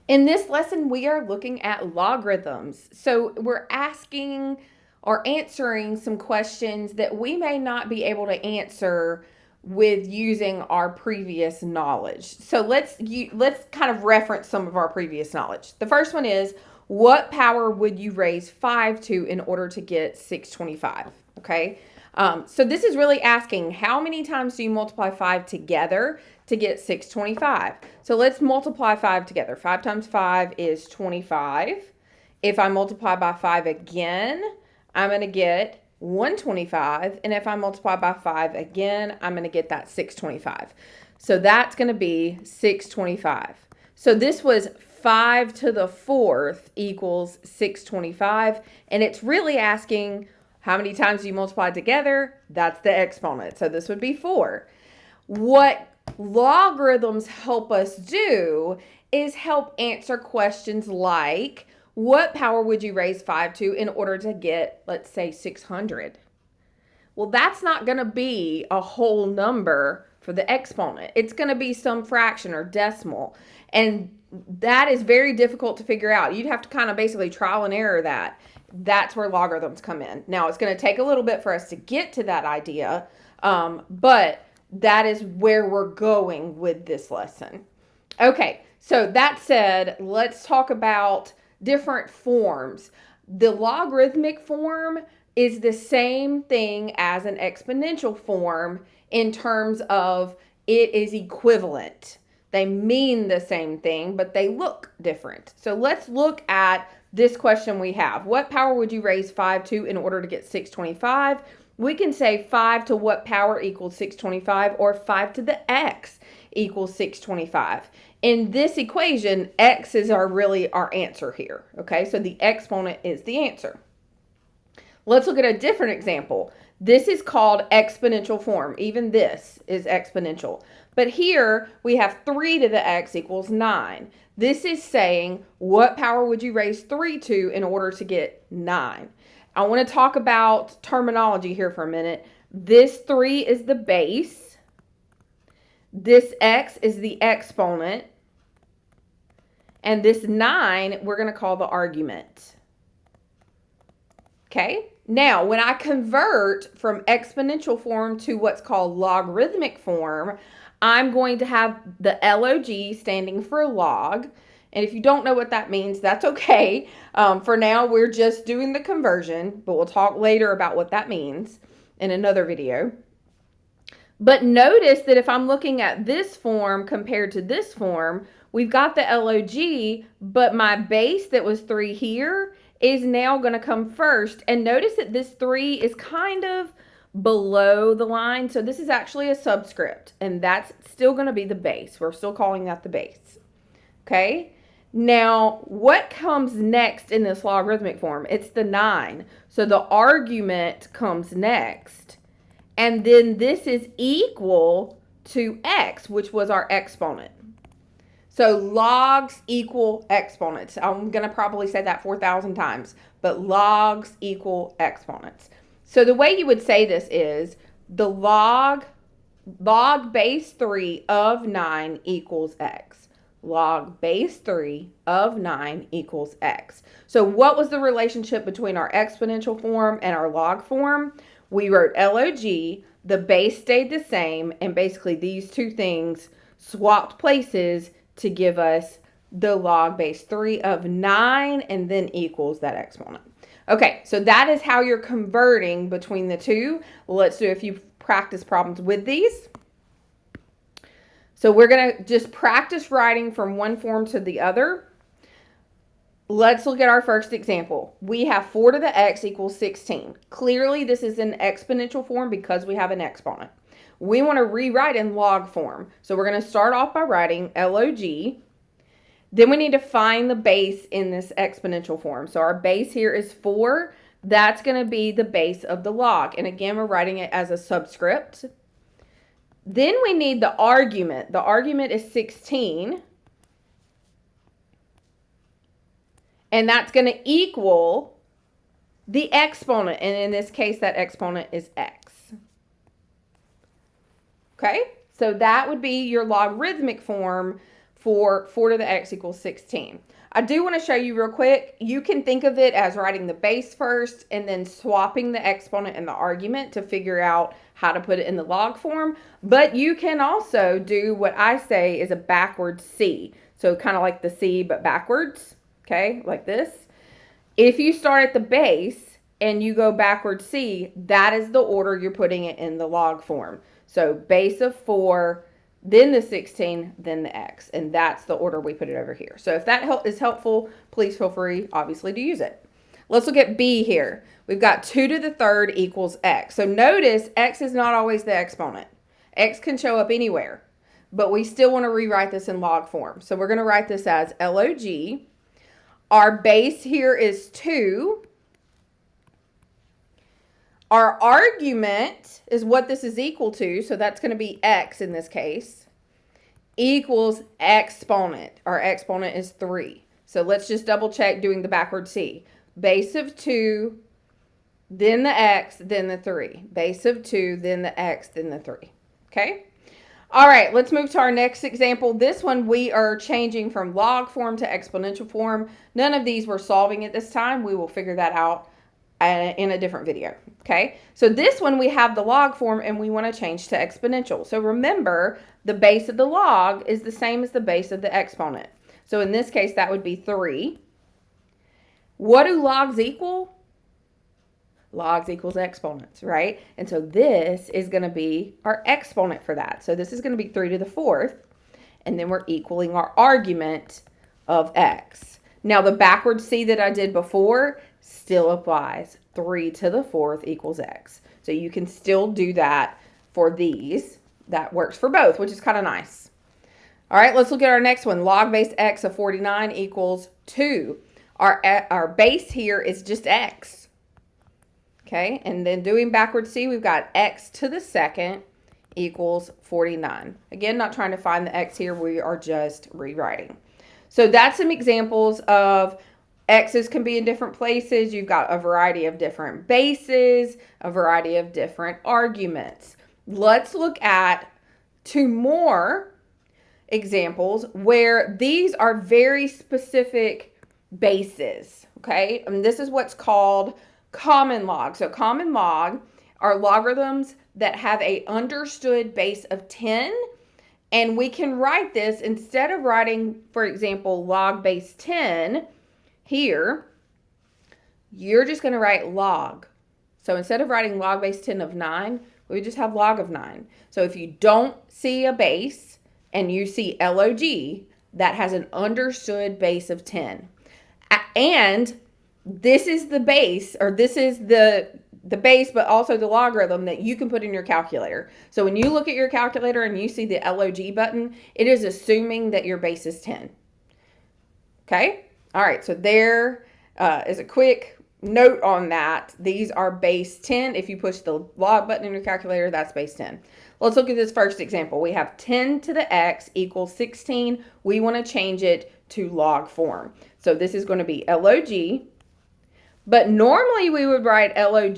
In this lesson, we are looking at logarithms. So we're asking or answering some questions that we may not be able to answer with using our previous knowledge. So let's kind of reference some of our previous knowledge. The first one is, what power would you raise 5 to in order to get 625? Okay. So this is really asking, how many times do you multiply 5 together to get 625? So let's multiply 5 together. 5 times 5 is 25. If I multiply by 5 again, I'm going to get 125. And if I multiply by 5 again, I'm going to get that 625. So that's going to be 625. So this was 5 to the 4th equals 625. And it's really asking, how many times do you multiply together? That's the exponent. So this would be 4. What logarithms help us do is help answer questions like, what power would you raise 5 to in order to get, let's say, 600? Well, that's not going to be a whole number for the exponent. It's going to be some fraction or decimal. And that is very difficult to figure out. You'd have to kind of basically trial and error that. That's where logarithms come in. Now, it's going to take a little bit for us to get to that idea, but that is where we're going with this lesson. Okay, so that said, let's talk about different forms. The logarithmic form is the same thing as an exponential form in terms of it is equivalent. They mean the same thing, but they look different. So let's look at this question we have. What power would you raise 5 to in order to get 625? We can say 5 to what power equals 625, or 5 to the x equals 625. In this equation, x is really our answer here. Okay, so the exponent is the answer. Let's look at a different example. This is called exponential form. Even this is exponential. But here we have 3 to the x equals 9. This is saying, what power would you raise 3 to in order to get 9? I want to talk about terminology here for a minute. This 3 is the base. This x is the exponent. And this 9 we're going to call the argument. Okay? Now, when I convert from exponential form to what's called logarithmic form, I'm going to have the log standing for log. And if you don't know what that means, that's okay. For now, we're just doing the conversion, but we'll talk later about what that means in another video. But notice that if I'm looking at this form compared to this form, we've got the log, but my base that was 3 here is now going to come first. And notice that this 3 is kind of below the line. So this is actually a subscript, and that's still going to be the base. We're still calling that the base. Okay. Now, what comes next in this logarithmic form? It's the 9. So the argument comes next. And then this is equal to x, which was our exponent. So logs equal exponents. I'm going to probably say that 4,000 times, but logs equal exponents. So the way you would say this is the log base 3 of 9 equals x. Log base 3 of 9 equals x. So what was the relationship between our exponential form and our log form? We wrote log, the base stayed the same, and basically these two things swapped places to give us the log base 3 of 9 and then equals that exponent. Okay, so that is how you're converting between the two. Let's do a few practice problems with these. So we're going to just practice writing from one form to the other. Let's look at our first example. We have 4 to the x equals 16. Clearly, this is an exponential form because we have an exponent. We want to rewrite in log form. So we're going to start off by writing log. Then we need to find the base in this exponential form. So our base here is 4. That's going to be the base of the log. And again, we're writing it as a subscript. Then we need the argument. The argument is 16. And that's going to equal the exponent. And in this case, that exponent is x. Okay, so that would be your logarithmic form for 4 to the x equals 16. I do want to show you real quick. You can think of it as writing the base first and then swapping the exponent and the argument to figure out how to put it in the log form. But you can also do what I say is a backwards C. So kind of like the C, but backwards, okay, like this. If you start at the base and you go backwards C, that is the order you're putting it in the log form. So base of 4, then the 16, then the x. And that's the order we put it over here. So if that is helpful, please feel free, obviously, to use it. Let's look at B here. We've got 2 to the third equals x. So notice x is not always the exponent. X can show up anywhere, but we still want to rewrite this in log form. So we're going to write this as log. Our base here is 2. Our argument is what this is equal to, so that's going to be x in this case, equals exponent. Our exponent is 3. So let's just double check doing the backward C. Base of 2, then the x, then the 3. Base of 2, then the x, then the 3. Okay? All right, let's move to our next example. This one we are changing from log form to exponential form. None of these we're solving at this time. We will figure that out in a different video. Okay, so this one we have the log form and we want to change to exponential. So remember, the base of the log is the same as the base of the exponent. So in this case, that would be 3. What do logs equal? Logs equals exponents, right? And so this is going to be our exponent for that. So this is going to be 3 to the 4th, and then we're equaling our argument of x. Now the backward C that I did before still applies. 3 to the 4th equals x. So you can still do that for these. That works for both, which is kind of nice. All right, let's look at our next one. Log base x of 49 equals 2. Our base here is just x. Okay, and then doing backward C, we've got x to the second equals 49. Again, not trying to find the x here. We are just rewriting. So that's some examples of x's can be in different places. You've got a variety of different bases, a variety of different arguments. Let's look at 2 more examples where these are very specific bases, okay? And this is what's called common log. So common log are logarithms that have a understood base of 10. And we can write this, instead of writing, for example, log base 10, here, you're just going to write log. So instead of writing log base 10 of 9, we just have log of 9. So if you don't see a base and you see log, that has an understood base of 10. And this is the base, or this is the base, but also the logarithm that you can put in your calculator. So when you look at your calculator and you see the log button, it is assuming that your base is 10. Okay? All right, so there is a quick note on that. These are base 10. If you push the log button in your calculator, that's base 10. Let's look at this first example. We have 10 to the x equals 16. We want to change it to log form. So this is going to be log. But normally we would write log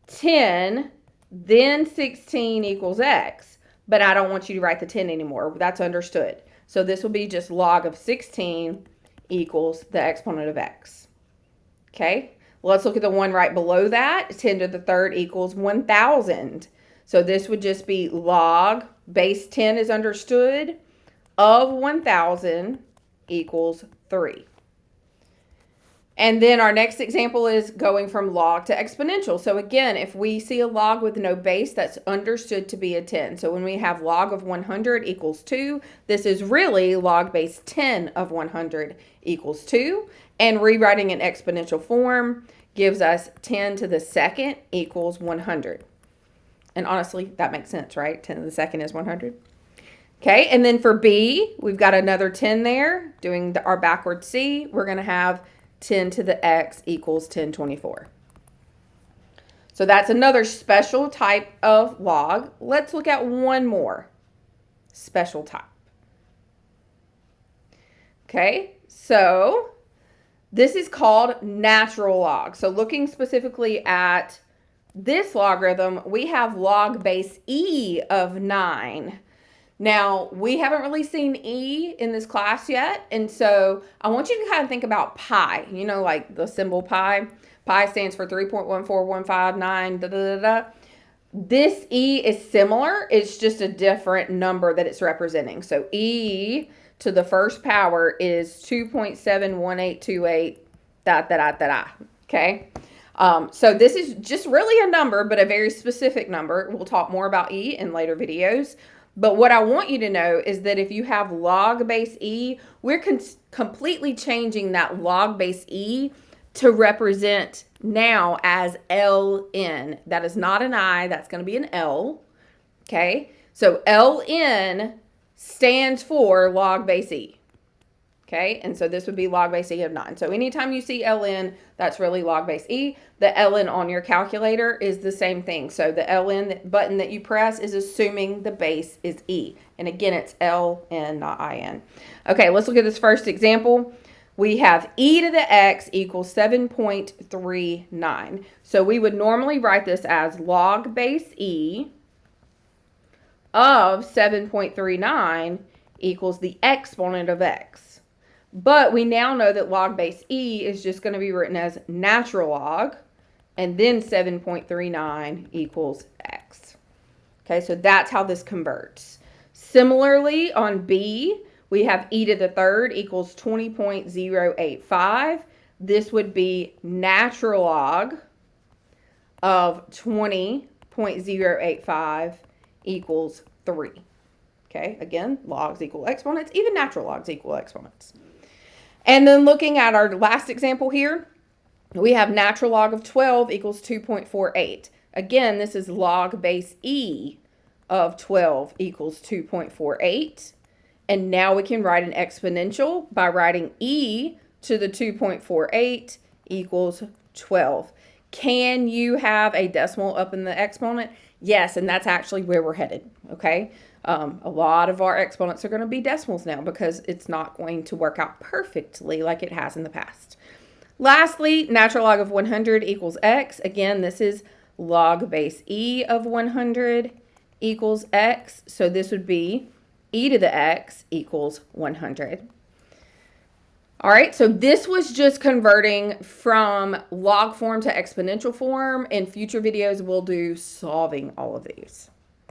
10, then 16 equals x. But I don't want you to write the 10 anymore. That's understood. So this will be just log of 16 equals the exponent of x. Okay, let's look at the one right below that. 10 to the third equals 1,000. So this would just be log, base 10 is understood, of 1,000 equals 3. And then our next example is going from log to exponential. So again, if we see a log with no base, that's understood to be a 10. So when we have log of 100 equals 2, this is really log base 10 of 100 equals 2. And rewriting in exponential form gives us 10 to the second equals 100. And honestly, that makes sense, right? 10 to the second is 100. Okay, and then for B, we've got another 10 there. Doing our backward C, we're going to have 10 to the x equals 1024. So that's another special type of log. Let's look at one more special type. Okay, so this is called natural log. So looking specifically at this logarithm, we have log base e of 9. Now, we haven't really seen E in this class yet, and so I want you to kind of think about pi, you know, like the symbol pi. Pi stands for 3.14159, da da da da. This E is similar, it's just a different number that it's representing. So E to the first power is 2.71828, da da da da da, okay? So this is just really a number, but a very specific number. We'll talk more about E in later videos. But what I want you to know is that if you have log base E, we're completely changing that log base E to represent now as LN. That is not an I, that's going to be an L. Okay, so LN stands for log base E. Okay, and so this would be log base E of 9. So anytime you see LN, that's really log base E. The LN on your calculator is the same thing. So the LN button that you press is assuming the base is E. And again, it's LN, not IN. Okay, let's look at this first example. We have e to the x equals 7.39. So we would normally write this as log base E of 7.39 equals the exponent of x. But we now know that log base E is just going to be written as natural log, and then 7.39 equals x. Okay, so that's how this converts. Similarly, on B, we have e to the third equals 20.085. This would be natural log of 20.085 equals 3. Okay, again, logs equal exponents, even natural logs equal exponents. And then looking at our last example here, we have natural log of 12 equals 2.48. Again, this is log base E of 12 equals 2.48. And now we can write an exponential by writing e to the 2.48 equals 12. Can you have a decimal up in the exponent? Yes, and that's actually where we're headed, okay? A lot of our exponents are going to be decimals now because it's not going to work out perfectly like it has in the past. Lastly, natural log of 100 equals x. Again, this is log base E of 100 equals x. So this would be e to the x equals 100. All right, so this was just converting from log form to exponential form. In future videos, we'll do solving all of these.